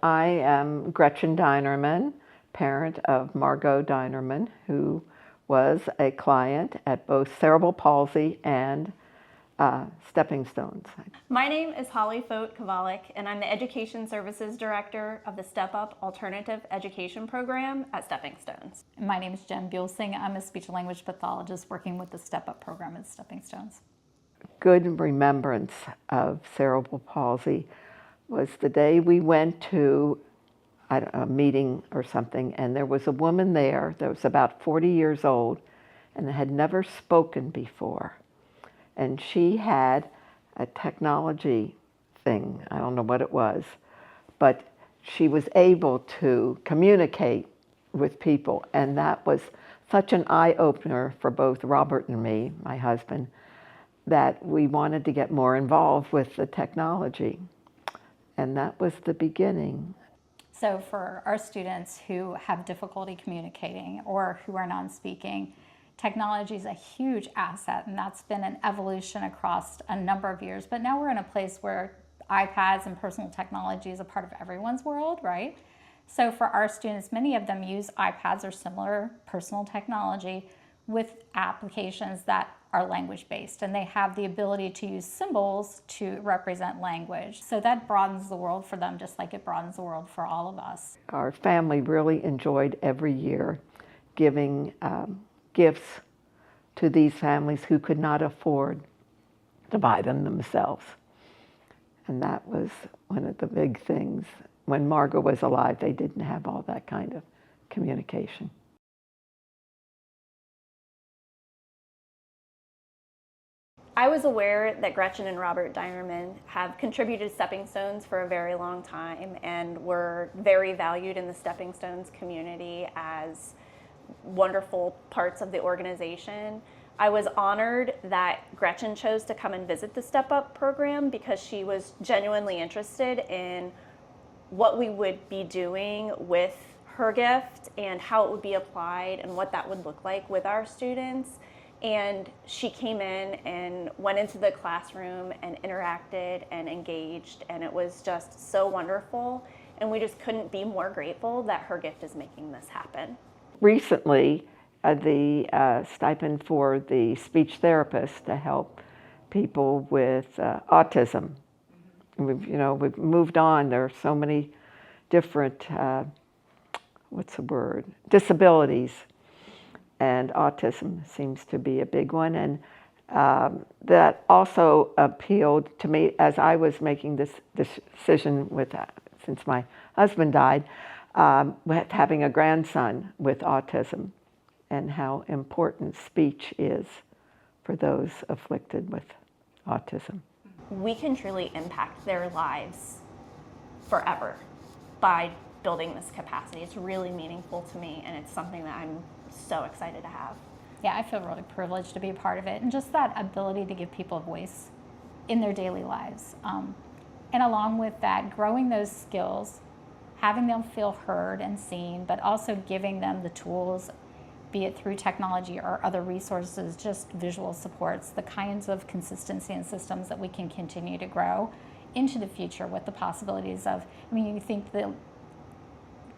I am Gretchen Dinerman, parent of Margot Dinerman, who was a client at both cerebral palsy and Stepping Stones. My name is Holly Foat-Kavalik, and I'm the Education Services Director of the Step Up Alternative Education Program at Stepping Stones. My name is Jen Buelsing. I'm a speech and language pathologist working with the Step Up program at Stepping Stones. Good remembrance of cerebral palsy was the day we went to a meeting or something, and there was a woman there that was about 40 years old and had never spoken before. And she had a technology thing, I don't know what it was, but she was able to communicate with people, and that was such an eye-opener for both Robert and me, my husband, that we wanted to get more involved with the technology. And that was the beginning. So for our students who have difficulty communicating or who are non-speaking, technology is a huge asset, and that's been an evolution across a number of years. But now we're in a place where iPads and personal technology is a part of everyone's world, right? So for our students, many of them use iPads or similar personal technology with applications that are language-based, and they have the ability to use symbols to represent language. So that broadens the world for them, just like it broadens the world for all of us. Our family really enjoyed every year giving gifts to these families who could not afford to buy them themselves. And that was one of the big things. When Margot was alive, they didn't have all that kind of communication. I was aware that Gretchen and Robert Dinerman have contributed to Stepping Stones for a very long time and were very valued in the Stepping Stones community as wonderful parts of the organization. I was honored that Gretchen chose to come and visit the Step Up program because she was genuinely interested in what we would be doing with her gift and how it would be applied and what that would look like with our students. And she came in and went into the classroom and interacted and engaged, and it was just so wonderful. And we just couldn't be more grateful that her gift is making this happen. Recently, the stipend for the speech therapist to help people with autism. We've moved on. There are so many different, disabilities. And autism seems to be a big one. And that also appealed to me as I was making this decision since my husband died, with having a grandson with autism and how important speech is for those afflicted with autism. We can truly impact their lives forever by building this capacity. It's really meaningful to me, and it's something that I'm so excited to have. Yeah, I feel really privileged to be a part of it, and just that ability to give people a voice in their daily lives. And along with that, growing those skills, having them feel heard and seen, but also giving them the tools, be it through technology or other resources, just visual supports, the kinds of consistency and systems that we can continue to grow into the future with the possibilities of, you think that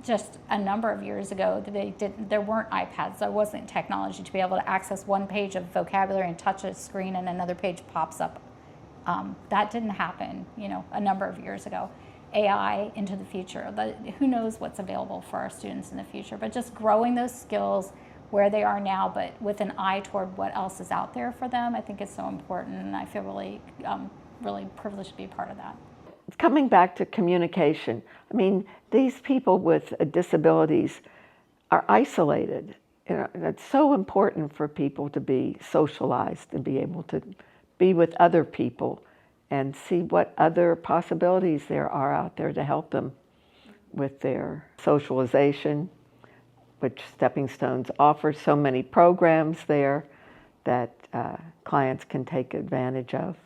just a number of years ago, there weren't iPads, there wasn't technology to be able to access one page of vocabulary and touch a screen and another page pops up. That didn't happen, a number of years ago. AI into the future, but who knows what's available for our students in the future, but just growing those skills where they are now, but with an eye toward what else is out there for them, I think is so important, and I feel really, really privileged to be a part of that. Coming back to communication, these people with disabilities are isolated. It's so important for people to be socialized and be able to be with other people and see what other possibilities there are out there to help them with their socialization, which Stepping Stones offers so many programs there that clients can take advantage of.